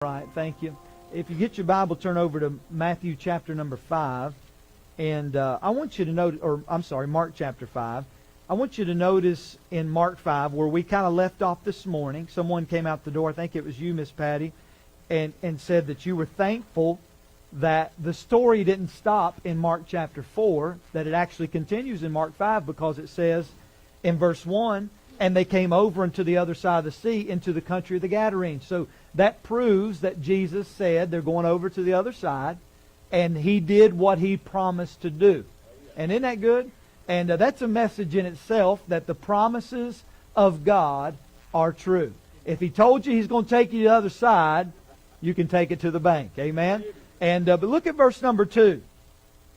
Right, thank you. If you get your Bible, turn over to Matthew chapter number 5. And I want you to note, Mark chapter 5. I want you to notice in Mark 5 where we kind of left off this morning. Someone came out the door, I think it was you, Miss Patty, and said that you were thankful that the story didn't stop in Mark chapter 4, that it actually continues in Mark 5 because it says in verse 1, and they came over into the other side of the sea, into the country of the Gadarenes. So that proves that Jesus said they're going over to the other side, and He did what He promised to do. And isn't that good? And that's a message in itself, that the promises of God are true. If He told you He's going to take you to the other side, you can take it to the bank. Amen? And but look at verse number 2.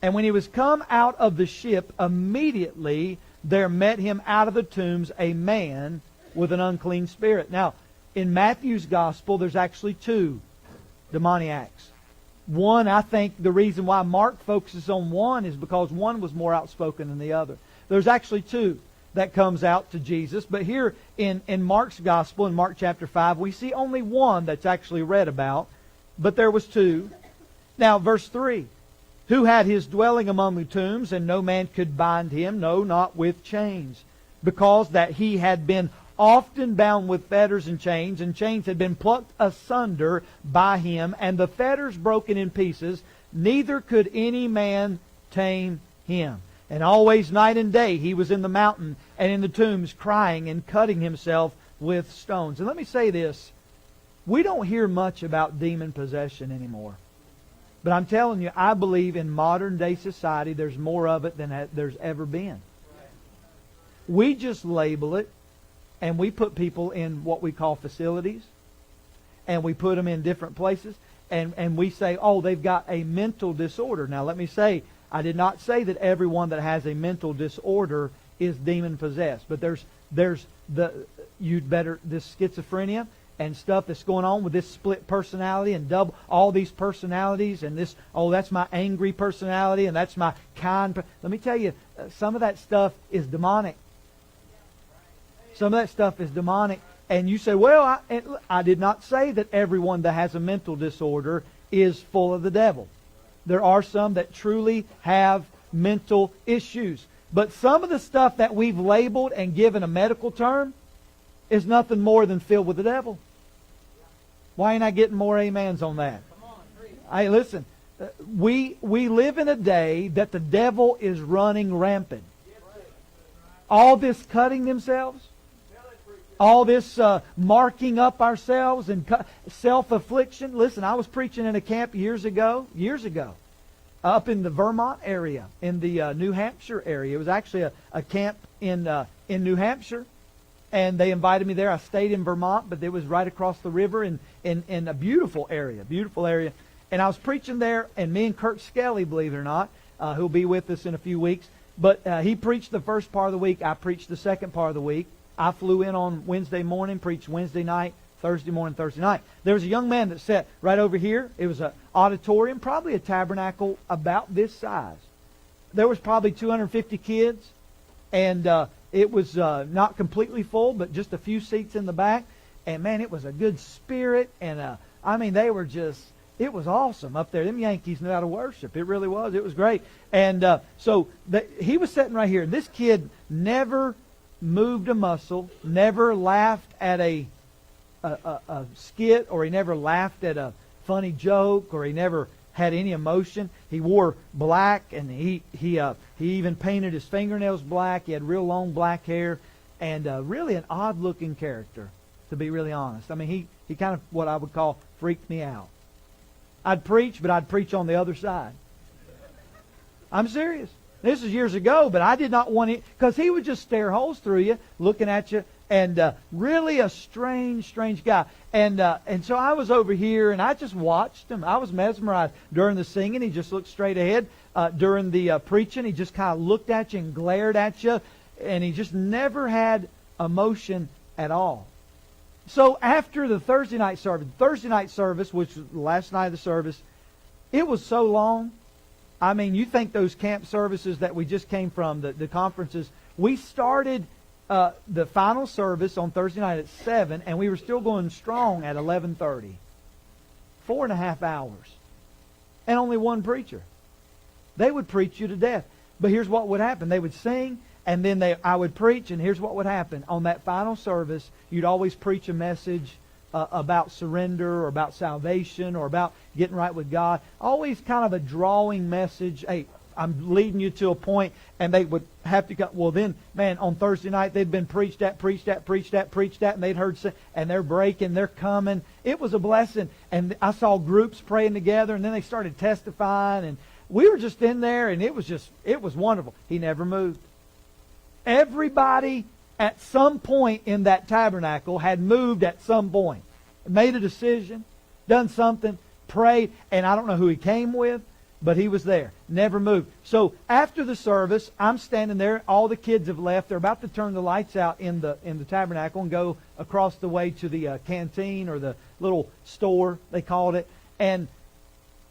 And when He was come out of the ship, immediately there met Him out of the tombs a man with an unclean spirit. Now, in Matthew's Gospel, there's actually two demoniacs. One, I think the reason why Mark focuses on one is because one was more outspoken than the other. There's actually two that comes out to Jesus. But here in Mark's Gospel, in Mark chapter 5, we see only one that's actually read about. But there was two. Now, verse 3. Who had his dwelling among the tombs, and no man could bind him, no, not with chains, because that he had been often bound with fetters and chains had been plucked asunder by him, and the fetters broken in pieces, neither could any man tame him. And always night and day he was in the mountain and in the tombs, crying and cutting himself with stones. And let me say this, we don't hear much about demon possession anymore. But I'm telling you, I believe in modern day society there's more of it than there's ever been. We just label it, and we put people in what we call facilities, and we put them in different places, and we say, oh, they've got a mental disorder. Now let me say, I did not say that everyone that has a mental disorder is demon possessed, but there's this schizophrenia and stuff that's going on with this split personality and double all these personalities, and this, oh, that's my angry personality and that's my kind. Let me tell you, some of that stuff is demonic. Some of that stuff is demonic. And you say, well, I did not say that everyone that has a mental disorder is full of the devil. There are some that truly have mental issues. But some of the stuff that we've labeled and given a medical term is nothing more than filled with the devil. Why ain't I getting more amens on that? Hey, listen, we live in a day that the devil is running rampant. All this cutting themselves, all this marking up ourselves and self-affliction. Listen, I was preaching in a camp years ago, up in the Vermont area, in the New Hampshire area. It was actually a camp in New Hampshire. And they invited me there. I stayed in Vermont, but it was right across the river in a beautiful area. And I was preaching there, and me and Kurt Skelly, believe it or not, who'll be with us in a few weeks, but he preached the first part of the week. I preached the second part of the week. I flew in on Wednesday morning, preached Wednesday night, Thursday morning, Thursday night. There was a young man that sat right over here. It was an auditorium, probably a tabernacle about this size. There was probably 250 kids, and it was not completely full, but just a few seats in the back. And man, it was a good spirit. And they were just, it was awesome up there. Them Yankees knew how to worship. It really was. It was great. And he was sitting right here. This kid never moved a muscle, never laughed at a skit, or he never laughed at a funny joke, or he never had any emotion. He wore black, and he even painted his fingernails black. He had real long black hair, and really an odd-looking character, to be really honest. I mean, he kind of what I would call freaked me out. I'd preach, but I'd preach on the other side. I'm serious. This was years ago, but I did not want it, because he would just stare holes through you, looking at you, and really a strange guy. And so I was over here, and I just watched him. I was mesmerized. During the singing, he just looked straight ahead. During the preaching, he just kind of looked at you and glared at you, and he just never had emotion at all. So after the Thursday night service, which was the last night of the service, it was so long. I mean, you think those camp services that we just came from, the conferences, we started the final service on Thursday night at 7, and we were still going strong at 11:30. 4.5 hours. And only one preacher. They would preach you to death. But here's what would happen. They would sing, and then I would preach, and here's what would happen. On that final service, you'd always preach a message about surrender or about salvation or about getting right with God. Always kind of a drawing message. Hey, I'm leading you to a point, and they would have to go. Well, then, man, on Thursday night, they'd been preached at, and they'd heard, and they're breaking, they're coming. It was a blessing. And I saw groups praying together, and then they started testifying, and we were just in there, and it was wonderful. He never moved. Everybody at some point in that tabernacle had moved at some point. Made a decision, done something, prayed, and I don't know who he came with, but he was there. Never moved. So after the service, I'm standing there. All the kids have left. They're about to turn the lights out in the tabernacle and go across the way to the canteen or the little store, they called it. And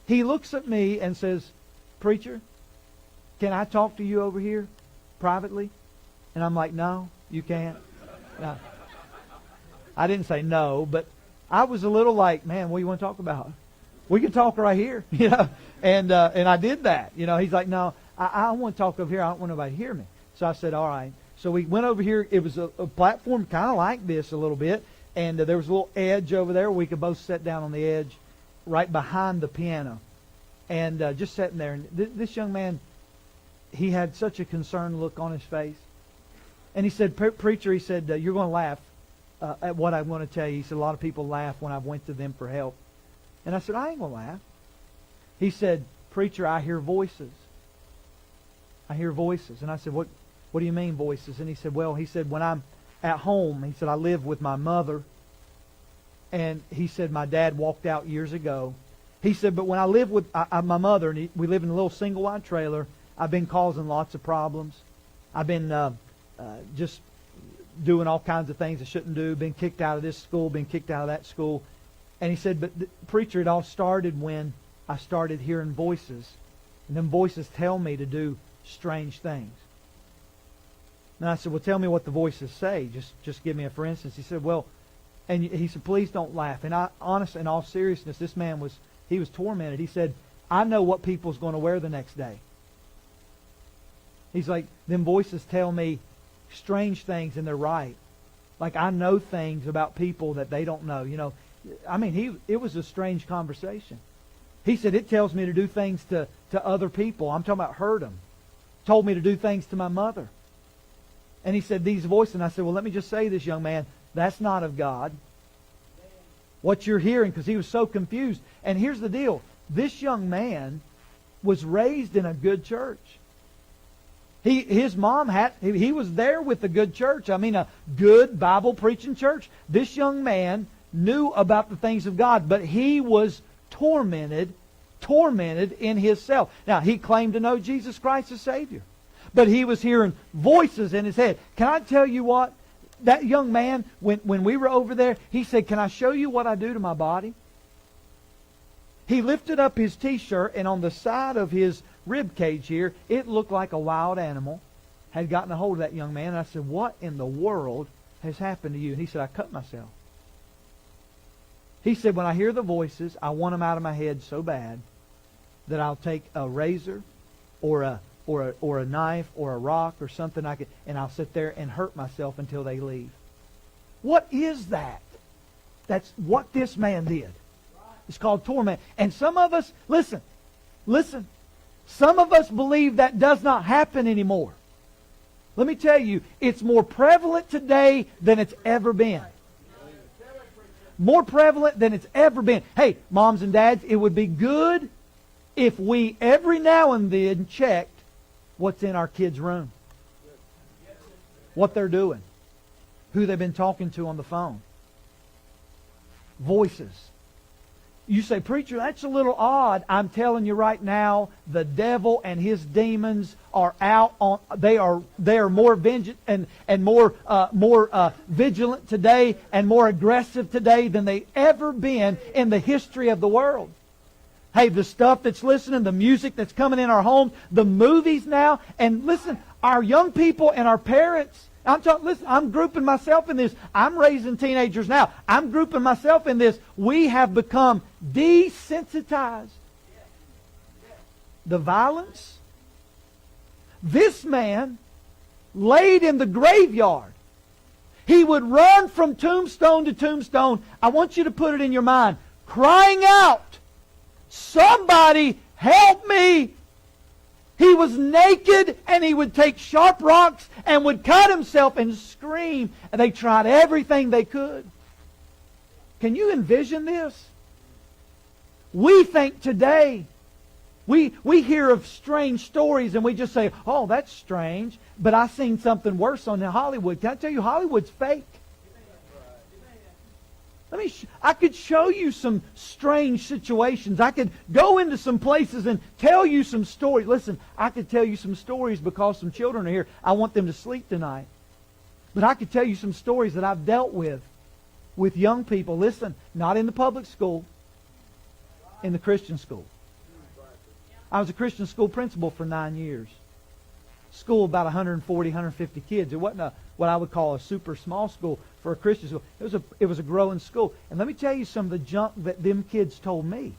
he looks at me and says, "Preacher, can I talk to you over here privately?" And I'm like, "No, you can't." No. I didn't say no, but I was a little like, "Man, what do you want to talk about? We can talk right here," you know. And I did that. You know, he's like, "No, I want to talk over here. I don't want nobody to hear me." So I said, "All right." So we went over here. It was a platform kind of like this a little bit, and there was a little edge over there. We could both sit down on the edge, right behind the piano, and just sitting there. And this young man, he had such a concerned look on his face, and he said, "Preacher," he said, "you're going to laugh at what I'm going to tell you." He said, "A lot of people laugh when I went to them for help." And I said, "I ain't going to laugh." He said, "Preacher, I hear voices. I hear voices." And I said, What do you mean voices?" And he said, "Well," he said, "when I'm at home," he said, "I live with my mother." And he said, "My dad walked out years ago." He said, "But when I live with my mother, and we live in a little single-wide trailer, I've been causing lots of problems. I've been just doing all kinds of things I shouldn't do, been kicked out of this school, been kicked out of that school." And he said, "But preacher, it all started when I started hearing voices. And them voices tell me to do strange things." And I said, "Well, tell me what the voices say. Just give me a for instance." He said, "Well," and he said, "Please don't laugh." And honest, in all seriousness, this man was tormented. He said, "I know what people's going to wear the next day." He's like, "Them voices tell me strange things, and they're right. Like I know things about people that they don't know." You know, I mean, it was a strange conversation. He said, "It tells me to do things to other people." I'm talking about hurt them. Told me to do things to my mother. And he said, "These voices," and I said, "Well, let me just say this, young man, that's not of God. What you're hearing," because he was so confused. And here's the deal. This young man was raised in a good church. His mom he was there with a good church. I mean, a good Bible preaching church. This young man knew about the things of God, but he was tormented in his self. Now, he claimed to know Jesus Christ as Savior, but he was hearing voices in his head. Can I tell you what? That young man, when we were over there, he said, "Can I show you what I do to my body?" He lifted up his t-shirt, and on the side of his rib cage here, it looked like a wild animal had gotten a hold of that young man. And I said, "What in the world has happened to you?" And he said, "I cut myself." He said, "When I hear the voices, I want them out of my head so bad that I'll take a razor or a knife or a rock or something and I'll sit there and hurt myself until they leave." What is that? That's what this man did. It's called torment. And some of us, listen, some of us believe that does not happen anymore. Let me tell you, it's more prevalent today than it's ever been. More prevalent than it's ever been. Hey, moms and dads, it would be good if we every now and then checked what's in our kids' room. What they're doing. Who they've been talking to on the phone. Voices. You say, "Preacher, that's a little odd." I'm telling you right now, the devil and his demons are out on. They are more vengeant and more vigilant today and more aggressive today than they ever been in the history of the world. Hey, the stuff that's listening, the music that's coming in our homes, the movies now, and listen, our young people and our parents, Listen, I'm grouping myself in this. I'm raising teenagers now. I'm grouping myself in this. We have become desensitized. The violence. This man laid in the graveyard. He would run from tombstone to tombstone. I want you to put it in your mind. Crying out, somebody help me. He was naked and he would take sharp rocks and would cut himself and scream. And they tried everything they could. Can you envision this? We think today, we hear of strange stories and we just say, oh, that's strange. But I seen something worse on Hollywood. Can I tell you, Hollywood's fake? I could show you some strange situations. I could go into some places and tell you some stories. Listen, I could tell you some stories because some children are here. I want them to sleep tonight. But I could tell you some stories that I've dealt with young people. Listen, not in the public school, in the Christian school. I was a Christian school principal for 9 years. School about 140, 150 kids. It wasn't what I would call a super small school for a Christian school. It was a growing school. And let me tell you some of the junk that them kids told me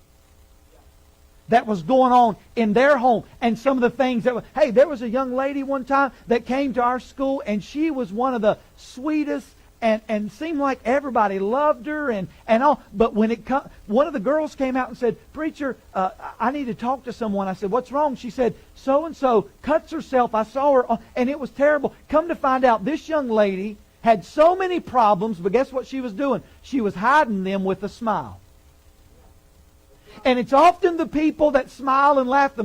that was going on in their home, and some of the things that hey, there was a young lady one time that came to our school, and she was one of the sweetest, and seemed like everybody loved her and all. But when one of the girls came out and said, "Preacher, I need to talk to someone." I said, "What's wrong?" She said, "So-and-so cuts herself. I saw her, and it was terrible." Come to find out, this young lady had so many problems, but guess what she was doing? She was hiding them with a smile. And it's often the people that smile and laugh the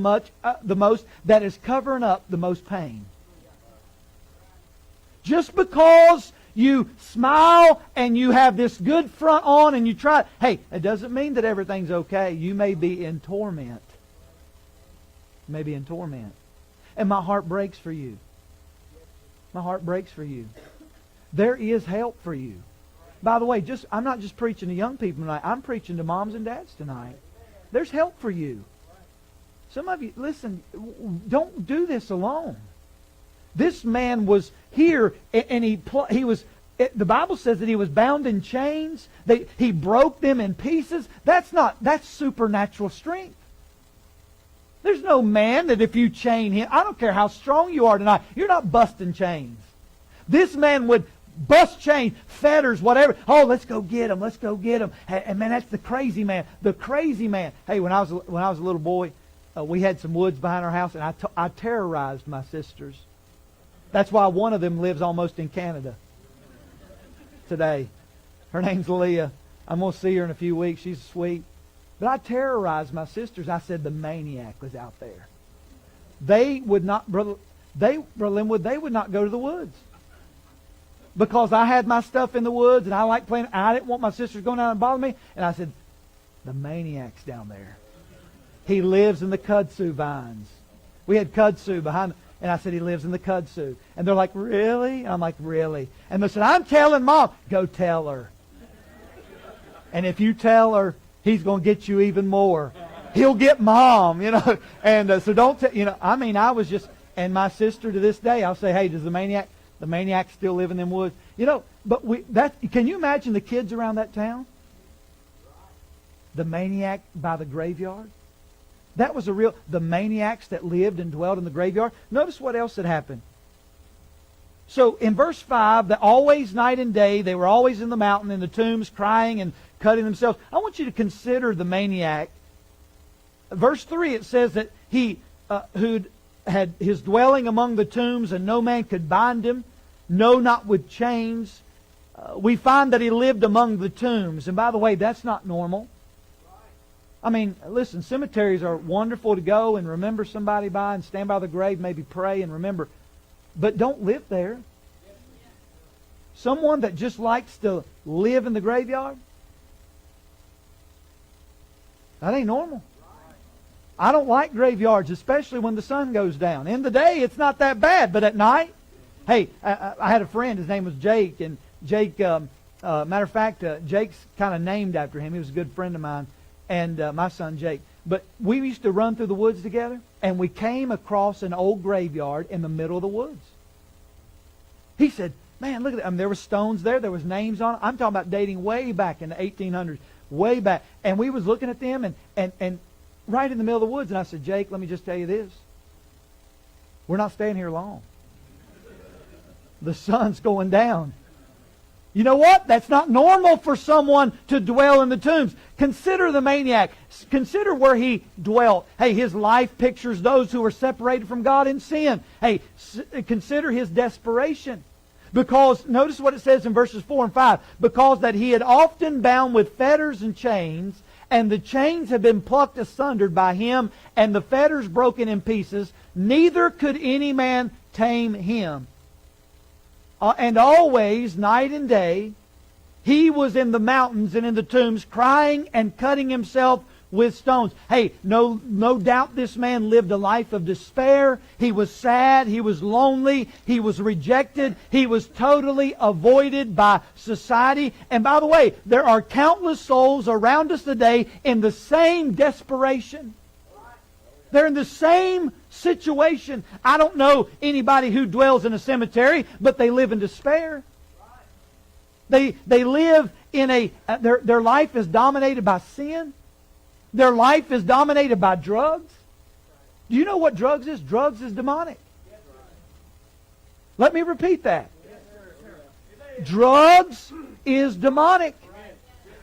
most that is covering up the most pain. Just because you smile and you have this good front on and you try, hey, it doesn't mean that everything's okay. You may be in torment. You may be in torment. And my heart breaks for you. My heart breaks for you. There is help for you. By the way, I'm not just preaching to young people tonight. I'm preaching to moms and dads tonight. There's help for you. Some of you, listen, don't do this alone. This man was here, and he was. The Bible says that he was bound in chains. He broke them in pieces. That's supernatural strength. There's no man that if you chain him, I don't care how strong you are tonight, you're not busting chains. This man would bust chains, fetters, whatever. Oh, let's go get him. Let's go get him. And man, that's the crazy man. The crazy man. Hey, when I was a little boy, we had some woods behind our house, and I terrorized my sisters. That's why one of them lives almost in Canada today. Her name's Leah. I'm going to see her in a few weeks. She's sweet. But I terrorized my sisters. I said the maniac was out there. They would not, Brother Linwood, they would not go to the woods. Because I had my stuff in the woods and I liked playing. I didn't want my sisters going out and bother me. And I said, the maniac's down there. He lives in the kudzu vines. We had kudzu behind. And I said, he lives in the kudzu. And they're like, really? And I'm like, really? And they said, I'm telling Mom. Go tell her. And if you tell her, he's going to get you even more. He'll get Mom, And so don't, I was just, and my sister to this day, I'll say, hey, does the maniac still live in them woods? But can you imagine the kids around that town? The maniac by the graveyard? That was the maniacs that lived and dwelled in the graveyard. Notice what else had happened. So in verse 5, that always night and day, they were always in the mountain, in the tombs, crying and cutting themselves. I want you to consider the maniac. Verse 3, it says that he who had his dwelling among the tombs, and no man could bind him, no, not with chains. We find that he lived among the tombs. And by the way, that's not normal. I mean, listen, cemeteries are wonderful to go and remember somebody by and stand by the grave, maybe pray and remember. But don't live there. Someone that just likes to live in the graveyard, that ain't normal. I don't like graveyards, especially when the sun goes down. In the day, it's not that bad, but at night, hey, I had a friend, his name was Jake, and Jake, matter of fact, Jake's kind of named after him. He was a good friend of mine, and my son Jake. But we used to run through the woods together, and we came across an old graveyard in the middle of the woods. He said, man, look at that. I mean, there were stones there. There was names on it. I'm talking about dating way back in the 1800s, way back. And we was looking at them and right in the middle of the woods. And I said, Jake, let me just tell you this. We're not staying here long. The sun's going down. You know what? That's not normal for someone to dwell in the tombs. Consider the maniac. Consider where he dwelt. Hey, his life pictures those who were separated from God in sin. Hey, consider his desperation. Because, notice what it says in verses 4 and 5. Because that he had often bound with fetters and chains, and the chains had been plucked asunder by him, and the fetters broken in pieces, neither could any man tame him. And always, night and day, he was in the mountains and in the tombs, crying and cutting himself with stones. Hey, no doubt this man lived a life of despair. He was sad. He was lonely. He was rejected. He was totally avoided by society. And by the way, there are countless souls around us today in the same desperation. They're in the same situation. I don't know anybody who dwells in a cemetery, but they live in despair. They live in their life is dominated by sin. Their life is dominated by drugs. Do you know what drugs is? Drugs is demonic. Let me repeat that. Drugs is demonic.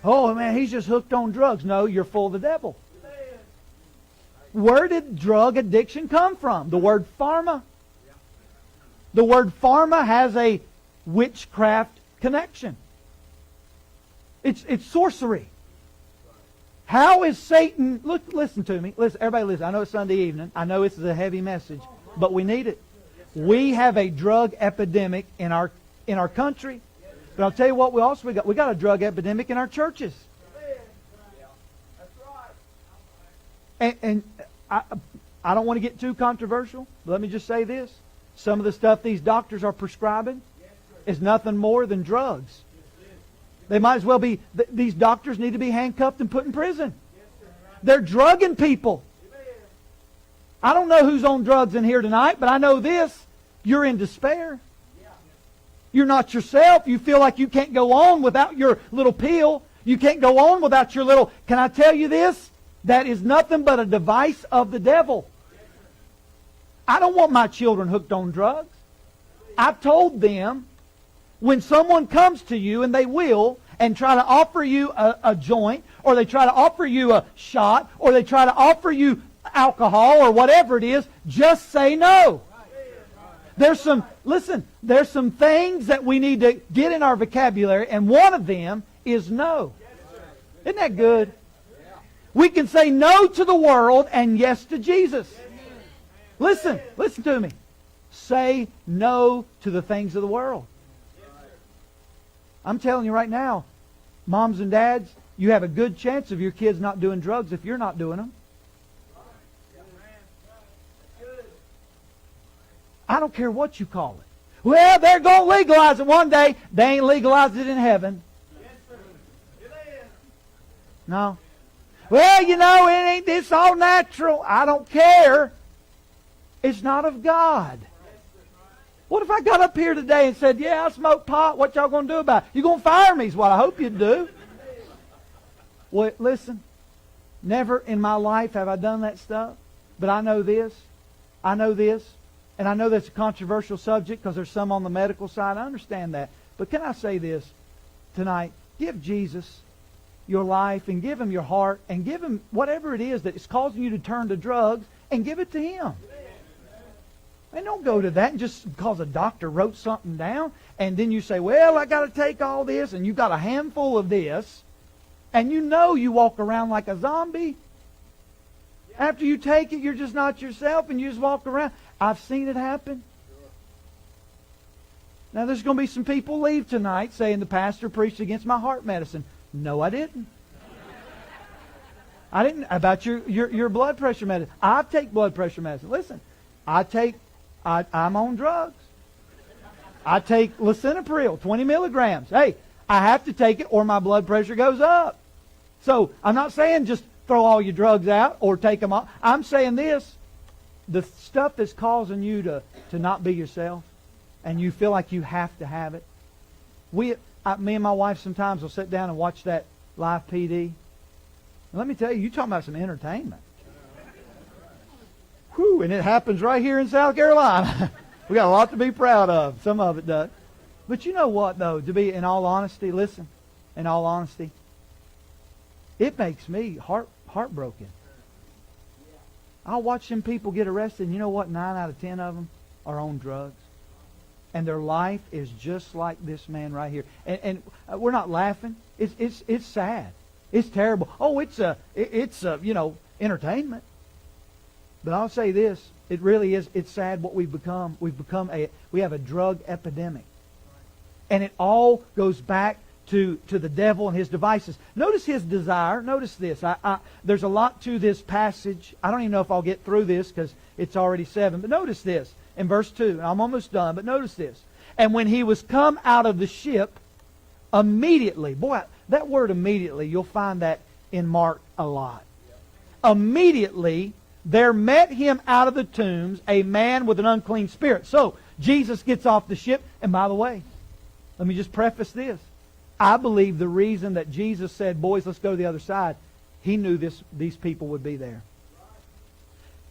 Oh man, he's just hooked on drugs. No, you're full of the devil. Where did drug addiction come from? The word pharma. The word pharma has a witchcraft connection. It's sorcery. How is Satan... Look, listen to me. Listen, everybody listen. I know it's Sunday evening. I know this is a heavy message, but we need it. We have a drug epidemic in our country. But I'll tell you what we got. We got a drug epidemic in our churches. And I don't want to get too controversial. But let me just say this. Some of the stuff these doctors are prescribing is nothing more than drugs. They might as well be... These doctors need to be handcuffed and put in prison. They're drugging people. I don't know who's on drugs in here tonight, but I know this. You're in despair. You're not yourself. You feel like you can't go on without your little pill. You can't go on without your little... Can I tell you this? That is nothing but a device of the devil. I don't want my children hooked on drugs. I've told them, when someone comes to you, and they will, and try to offer you a joint, or they try to offer you a shot, or they try to offer you alcohol, or whatever it is, just say no. There's some things that we need to get in our vocabulary, and one of them is no. Isn't that good? We can say no to the world and yes to Jesus. Listen to me. Say no to the things of the world. I'm telling you right now, moms and dads, you have a good chance of your kids not doing drugs if you're not doing them. I don't care what you call it. Well, they're going to legalize it one day. They ain't legalized it in heaven. No. Well, you know, it's all natural. I don't care. It's not of God. What if I got up here today and said, yeah, I smoke pot. What y'all going to do about it? You're going to fire me is what I hope you do. Well, listen. Never in my life have I done that stuff. But I know this. And I know that's a controversial subject because there's some on the medical side. I understand that. But can I say this tonight? Give Jesus your life and give Him your heart and give Him whatever it is that is causing you to turn to drugs and give it to Him. And don't go to that and just because a doctor wrote something down and then you say, well, I got to take all this and you've got a handful of this and you know you walk around like a zombie. After you take it, you're just not yourself and you just walk around. I've seen it happen. Now there's going to be some people leave tonight saying the pastor preached against my heart medicine. No, I didn't. I didn't. About your blood pressure medicine. I take blood pressure medicine. Listen, I'm on drugs. I take lisinopril, 20 milligrams. Hey, I have to take it or my blood pressure goes up. So I'm not saying just throw all your drugs out or take them all. I'm saying this. The stuff that's causing you to not be yourself and you feel like you have to have it. Me and my wife sometimes will sit down and watch that live PD. And let me tell you, you're talking about some entertainment. Whew, and it happens right here in South Carolina. We got a lot to be proud of. Some of it does. But you know what, though? To be, in all honesty, listen, in all honesty, it makes me heartbroken. I'll watch some people get arrested, and you know what? 9 out of 10 of them are on drugs. And their life is just like this man right here. And we're not laughing. It's sad. It's terrible. Oh, it's entertainment. But I'll say this: it really is. It's sad what we've become. We have a drug epidemic, and it all goes back to the devil and his devices. Notice his desire. Notice this. There's a lot to this passage. I don't even know if I'll get through this because it's already 7. But notice this in verse 2. And I'm almost done. But notice this. And when he was come out of the ship, immediately. Boy, that word immediately, you'll find that in Mark a lot. Immediately, there met him out of the tombs a man with an unclean spirit. So, Jesus gets off the ship. And by the way, let me just preface this. I believe the reason that Jesus said, boys, let's go to the other side, he knew these people would be there.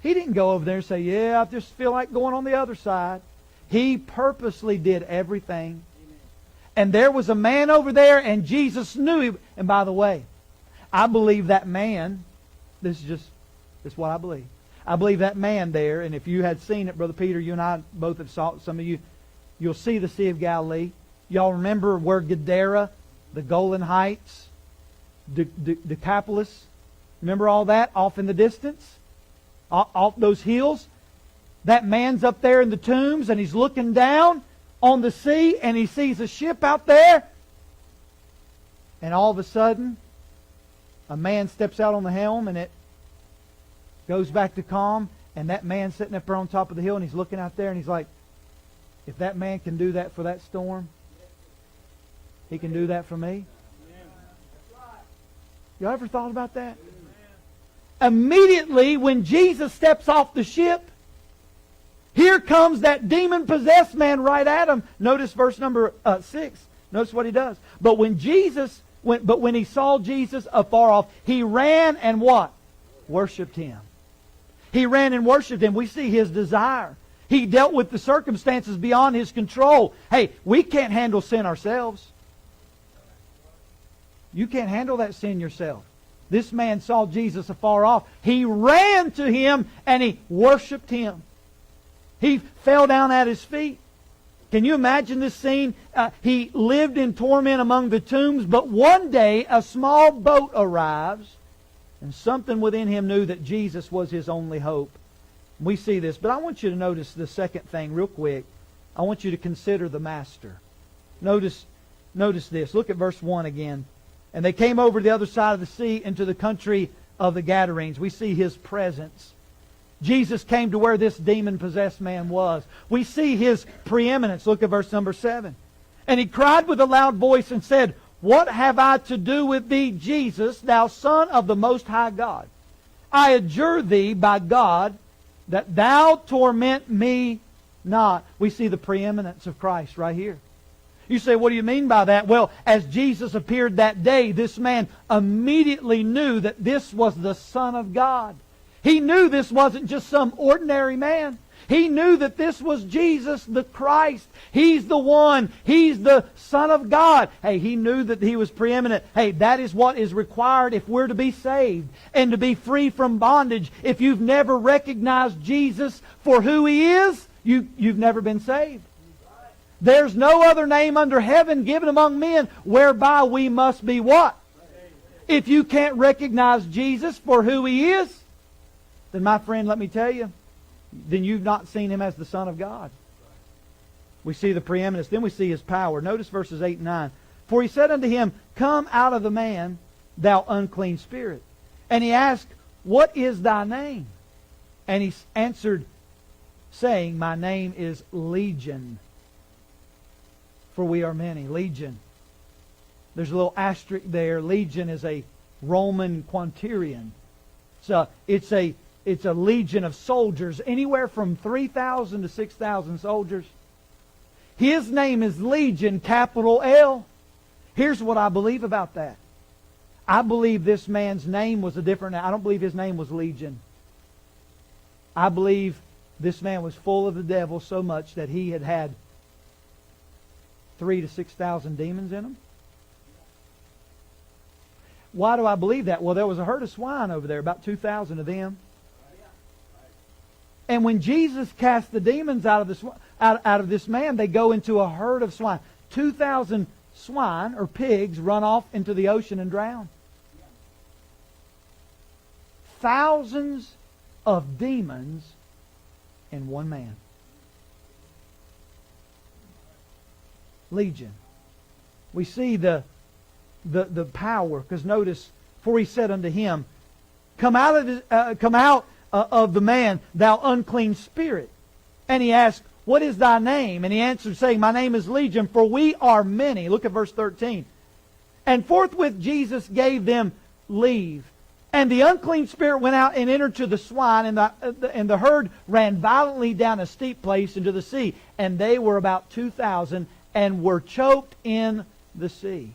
He didn't go over there and say, yeah, I just feel like going on the other side. He purposely did everything. And there was a man over there, and Jesus knew him. And by the way, I believe that man, this is what I believe. I believe that man there, and if you had seen it, Brother Peter, you and I both have saw it, some of you, you'll see the Sea of Galilee. Y'all remember where Gadara, the Golan Heights, Decapolis, remember all that off in the distance? Off those hills? That man's up there in the tombs and he's looking down on the sea and he sees a ship out there. And all of a sudden, a man steps out on the helm and it goes back to calm. And that man's sitting up there on top of the hill and he's looking out there and he's like, if that man can do that for that storm, he can do that for me. You ever thought about that? Immediately when Jesus steps off the ship, here comes that demon-possessed man right at him. Notice verse number 6. Notice what he does. But when he saw Jesus afar off, he ran and what? Worshipped him. He ran and worshipped him. We see his desire. He dealt with the circumstances beyond his control. Hey, we can't handle sin ourselves. You can't handle that sin yourself. This man saw Jesus afar off. He ran to him and he worshipped him. He fell down at his feet. Can you imagine this scene? He lived in torment among the tombs, but one day a small boat arrives, and something within him knew that Jesus was his only hope. We see this, but I want you to notice the second thing real quick. I want you to consider the Master. Notice this. Look at verse 1 again. And they came over to the other side of the sea into the country of the Gadarenes. We see his presence. Jesus came to where this demon-possessed man was. We see his preeminence. Look at verse number 7. And he cried with a loud voice and said, what have I to do with thee, Jesus, thou Son of the Most High God? I adjure thee by God that thou torment me not. We see the preeminence of Christ right here. You say, what do you mean by that? Well, as Jesus appeared that day, this man immediately knew that this was the Son of God. He knew this wasn't just some ordinary man. He knew that this was Jesus the Christ. He's the one. He's the Son of God. Hey, he knew that he was preeminent. Hey, that is what is required if we're to be saved and to be free from bondage. If you've never recognized Jesus for who He is, you've never been saved. There's no other name under heaven given among men whereby we must be what? If you can't recognize Jesus for who He is, then my friend, let me tell you, then you've not seen Him as the Son of God. We see the preeminence. Then we see His power. Notice verses 8 and 9. For He said unto him, come out of the man, thou unclean spirit. And He asked, what is thy name? And he answered, saying, my name is Legion. For we are many. Legion. There's a little asterisk there. Legion is a Roman quintillion. So it's a legion of soldiers, anywhere from 3,000 to 6,000 soldiers. His name is Legion, capital L. Here's what I believe about that. I believe this man's name was a different name. I don't believe his name was Legion. I believe this man was full of the devil so much that he had 3,000 to 6,000 demons in him. Why do I believe that? Well, there was a herd of swine over there, about 2,000 of them. And when Jesus cast the demons out of this man, they go into a herd of swine. 2,000 swine or pigs run off into the ocean and drown. Thousands of demons in one man. Legion. We see the power, because notice, for he said unto him, come out of the man, thou unclean spirit. And he asked, what is thy name? And he answered, saying, my name is Legion, for we are many. Look at verse 13. And forthwith Jesus gave them leave. And the unclean spirit went out and entered to the swine, and the herd ran violently down a steep place into the sea. And they were about 2,000, and were choked in the sea.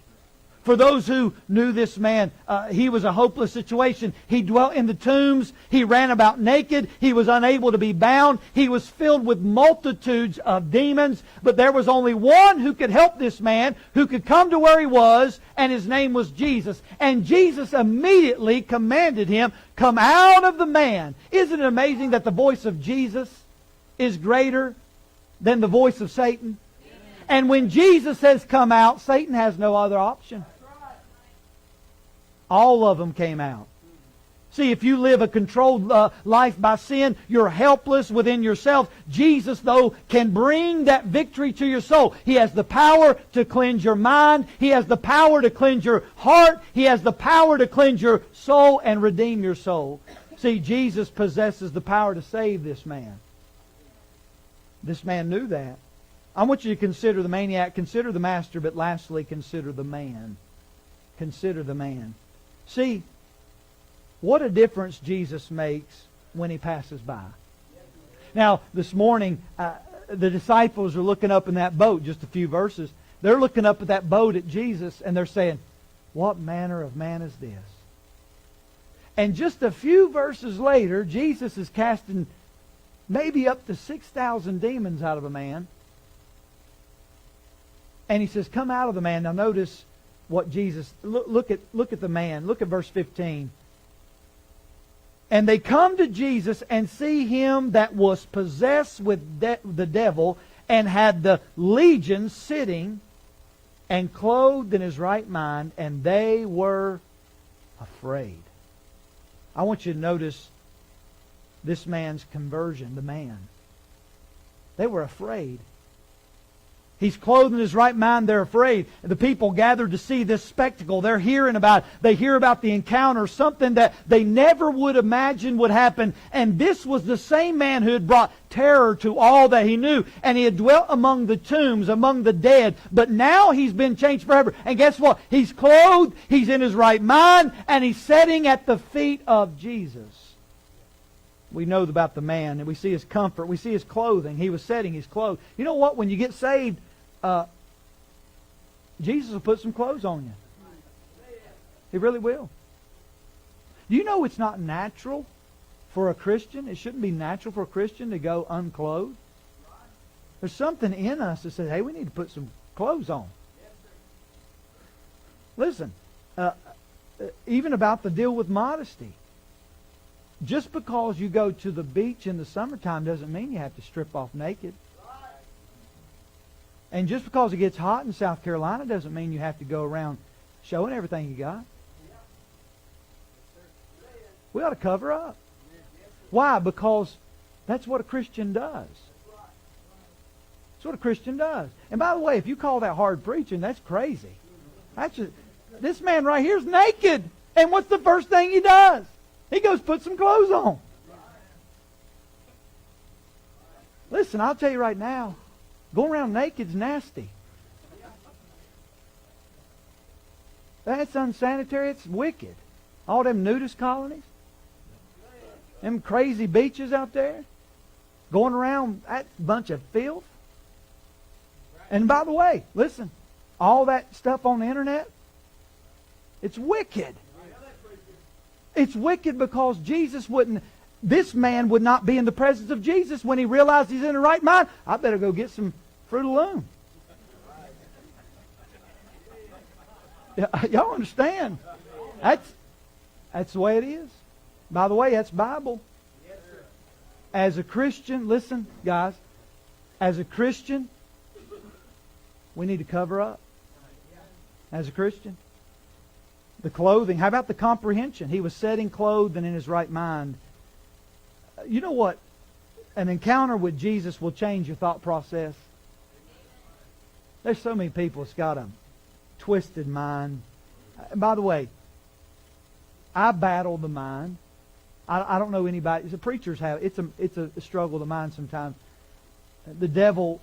For those who knew this man, he was a hopeless situation. He dwelt in the tombs. He ran about naked. He was unable to be bound. He was filled with multitudes of demons. But there was only one who could help this man, who could come to where he was, and his name was Jesus. And Jesus immediately commanded him, come out of the man. Isn't it amazing that the voice of Jesus is greater than the voice of Satan? And when Jesus says come out, Satan has no other option. All of them came out. See, if you live a controlled life by sin, you're helpless within yourself. Jesus, though, can bring that victory to your soul. He has the power to cleanse your mind. He has the power to cleanse your heart. He has the power to cleanse your soul and redeem your soul. See, Jesus possesses the power to save this man. This man knew that. I want you to consider the maniac, consider the master, but lastly, consider the man. Consider the man. See, what a difference Jesus makes when He passes by. Now, this morning, the disciples are looking up in that boat, just a few verses. They're looking up at that boat at Jesus, and they're saying, what manner of man is this? And just a few verses later, Jesus is casting maybe up to 6,000 demons out of a man. And He says, come out of the man. Now notice what Jesus, look at the man. Look at verse 15. And they come to Jesus and see him that was possessed with the devil and had the legion sitting and clothed in his right mind, and they were afraid. I want you to notice this man's conversion, the man. They were afraid. He's clothed in his right mind. They're afraid. The people gathered to see this spectacle. They're hearing about it. They hear about the encounter, something that they never would imagine would happen. And this was the same man who had brought terror to all that he knew. And he had dwelt among the tombs, among the dead. But now he's been changed forever. And guess what? He's clothed. He's in his right mind. And he's sitting at the feet of Jesus. We know about the man, and we see his comfort. We see his clothing. He was setting his clothes. You know what? When you get saved, Jesus will put some clothes on you. He really will. Do you know it's not natural for a Christian? It shouldn't be natural for a Christian to go unclothed. There's something in us that says, hey, we need to put some clothes on. Listen, even about the deal with modesty. Just because you go to the beach in the summertime doesn't mean you have to strip off naked. And just because it gets hot in South Carolina doesn't mean you have to go around showing everything you got. We ought to cover up. Why? Because that's what a Christian does. That's what a Christian does. And by the way, if you call that hard preaching, that's crazy. This man right here is naked. And what's the first thing he does? He goes put some clothes on. Listen, I'll tell you right now, going around naked is nasty. That's unsanitary. It's wicked. All them nudist colonies. Them crazy beaches out there. Going around that bunch of filth. And by the way, listen, all that stuff on the internet, it's wicked. It's wicked because this man would not be in the presence of Jesus when he realized he's in the right mind. I better go get some Fruit of the Loom. Y'all understand? That's the way it is. By the way, that's Bible. As a Christian, listen, guys, as a Christian, we need to cover up. As a Christian. The clothing. How about the comprehension? He was setting clothed and in his right mind. You know what? An encounter with Jesus will change your thought process. There's so many people that's got a twisted mind. By the way, I battle the mind. I don't know anybody. The preachers have. It's a struggle of the mind sometimes. The devil,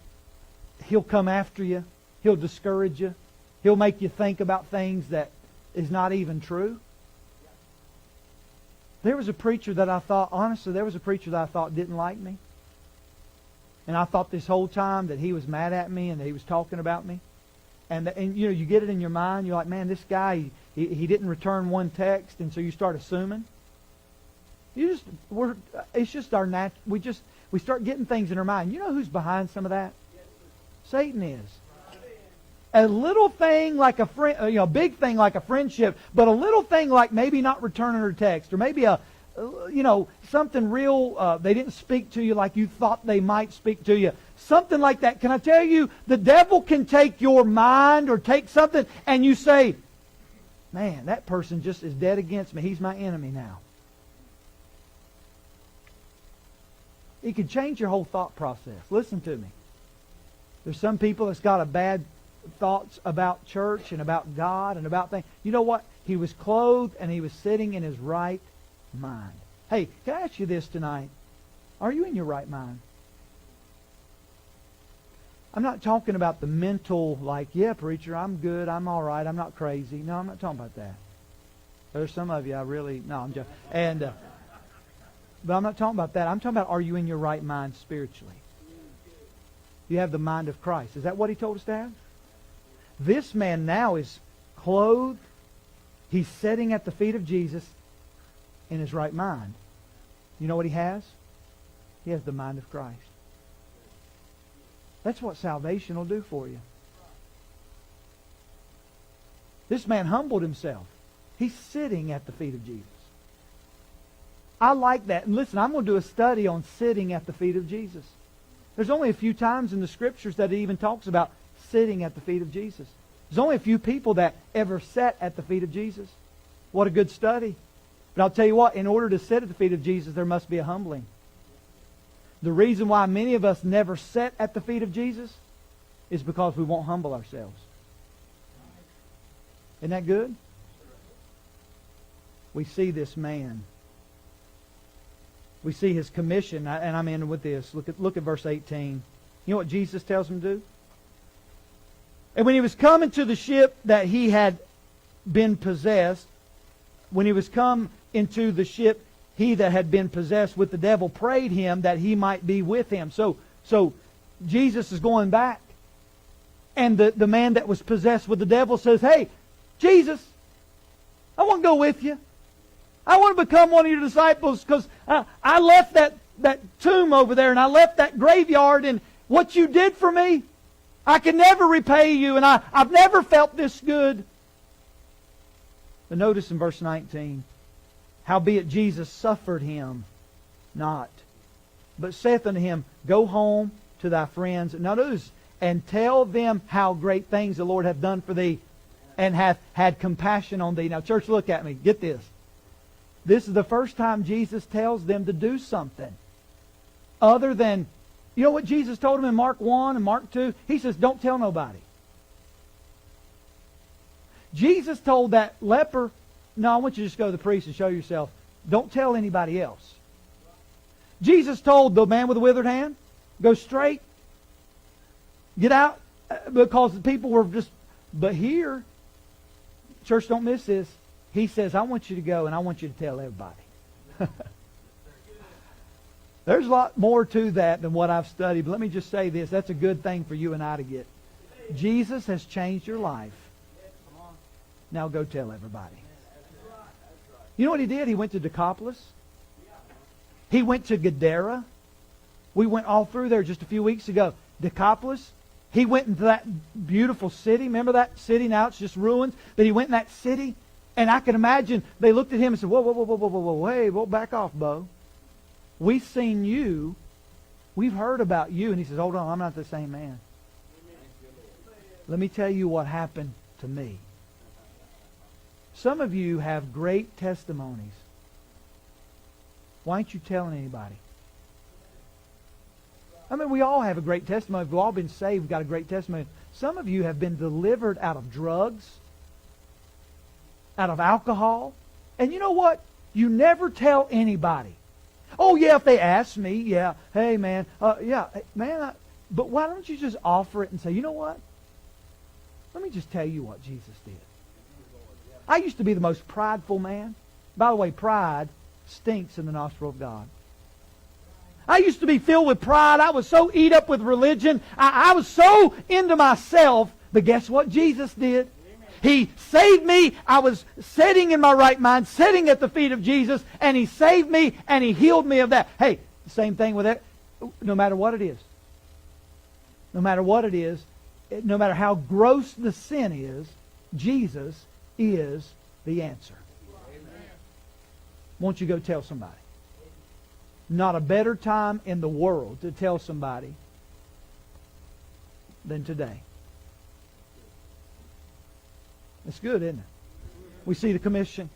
he'll come after you. He'll discourage you. He'll make you think about things that is not even true. There was a preacher that I thought, honestly, didn't like me. And I thought this whole time that he was mad at me and that he was talking about me. And you know, you get it in your mind. You're like, man, this guy, he didn't return one text, and so you start assuming. It's just our we start getting things in our mind. You know who's behind some of that? Satan is. A little thing like a friend, a big thing like a friendship, but a little thing like maybe not returning her text, or maybe something real. They didn't speak to you like you thought they might speak to you. Something like that. Can I tell you, the devil can take your mind or take something, and you say, "Man, that person just is dead against me. He's my enemy now." It can change your whole thought process. Listen to me. There's some people that's got a bad thoughts about church and about God and about things. You know what? He was clothed and he was sitting in his right mind. Hey, can I ask you this tonight? Are you in your right mind? I'm not talking about the mental, like, yeah, preacher, I'm good, I'm all right, I'm not crazy. No, I'm not talking about that. There's some of you I'm joking. But I'm not talking about that. I'm talking about, are you in your right mind spiritually? You have the mind of Christ. Is that what he told us to have? This man now is clothed. He's sitting at the feet of Jesus in his right mind. You know what he has? He has the mind of Christ. That's what salvation will do for you. This man humbled himself. He's sitting at the feet of Jesus. I like that. And listen, I'm going to do a study on sitting at the feet of Jesus. There's only a few times in the Scriptures that it even talks about sitting at the feet of Jesus. There's only a few people that ever sat at the feet of Jesus. What a good study. But I'll tell you what, in order to sit at the feet of Jesus, there must be a humbling. The reason why many of us never sit at the feet of Jesus is because we won't humble ourselves. Isn't that good? We see this man. We see his commission, and I'm in with this. Look at verse 18. You know what Jesus tells him to do? And when he was coming to the ship that he had been possessed, when he was come into the ship, he that had been possessed with the devil prayed him that he might be with him. So Jesus is going back. And the man that was possessed with the devil says, "Hey, Jesus, I want to go with you. I want to become one of your disciples because I left that tomb over there and I left that graveyard, and what you did for me, I can never repay you, and I've never felt this good." But notice in verse 19, howbeit Jesus suffered him not, but saith unto him, "Go home to thy friends." Now notice, "and tell them how great things the Lord hath done for thee, and hath had compassion on thee." Now church, look at me. Get this. This is the first time Jesus tells them to do something other than, you know what Jesus told them in Mark 1 and Mark 2? He says, don't tell nobody. Jesus told that leper, no, I want you to just go to the priest and show yourself. Don't tell anybody else. Jesus told the man with the withered hand, go straight, get out, because the people were just, but here, church, don't miss this. He says, I want you to go and I want you to tell everybody. There's a lot more to that than what I've studied, but let me just say this. That's a good thing for you and I to get. Jesus has changed your life. Now go tell everybody. You know what he did? He went to Decapolis. He went to Gadara. We went all through there just a few weeks ago. Decapolis. He went into that beautiful city. Remember that city? Now it's just ruins. But he went in that city. And I can imagine they looked at him and said, whoa, whoa, whoa, whoa, whoa, whoa, whoa, hey, whoa, back off, Bo. We've seen you. We've heard about you. And he says, hold on, I'm not the same man. Let me tell you what happened to me. Some of you have great testimonies. Why aren't you telling anybody? I mean, we all have a great testimony. We've all been saved. We've got a great testimony. Some of you have been delivered out of drugs, out of alcohol. And you know what? You never tell anybody. Oh, yeah, if they ask me, yeah, hey, man, but why don't you just offer it and say, you know what? Let me just tell you what Jesus did. I used to be the most prideful man. By the way, pride stinks in the nostril of God. I used to be filled with pride. I was so eat up with religion. I was so into myself. But guess what Jesus did? He saved me. I was sitting in my right mind, sitting at the feet of Jesus, and He saved me, and He healed me of that. Hey, same thing with it. No matter what it is. No matter what it is, no matter how gross the sin is, Jesus is the answer. Won't you go tell somebody? Not a better time in the world to tell somebody than today. It's good, isn't it? We see the commission.